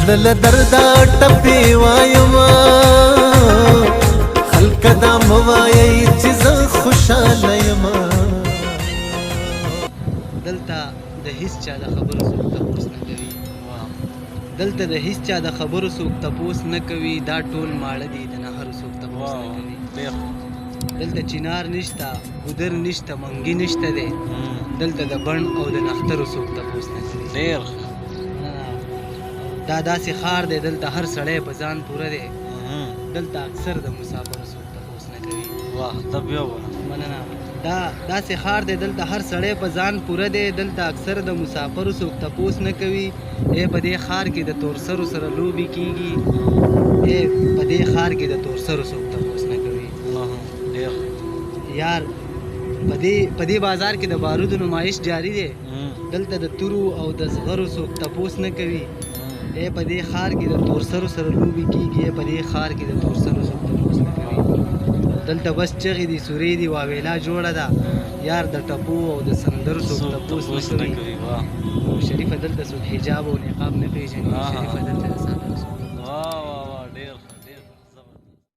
زړه له درده ټپې وایمه خلک دا مه وایئ چې زه خوشحاله یمه دلته د هیڅ چا د خبرو څوک تپوس نه کوي دلته د هیڅ چا د خبرو څوک تپوس نه کوي دا ټول ماړه دي د نهرو څوک تپوس نه کوي دلته چنار نشته ګودر نشته منګي نشته دی دلته د بڼ او د نخترو څوک تپوس نه کوي دا داسې ښار دی دلته هر سړی په ځان پوره دی دلته اکثر د مسافرو څوک تپوس نه کوي مننه دا داسې ښار دی دلته هر سړی په ځان پوره دی دلته اکثر د مسافرو څوک تپوس نه کوي په دې ښار کې د تورسرو سره لوبې کیږي په دې ښار کې د تورسرو څوک تپوس نه کوي یار په دې بازار کې د بارودو نمایش جاری دی دلته د تورو او د زغرو څوک تپوس نه کوي په دې ښار کې د تورسرو سره لوبې کیږي په دې ښار کې د تورسرو څوک تپوس نه کوي دلته بس چغې دي سورې دي واویلا جوړه ده یار د ټپو او د سندرو څوک تپوس نه کوي شریفه دلته څوک حجاب او نقاب نه پېژني شریفه دلته د سادهو څوک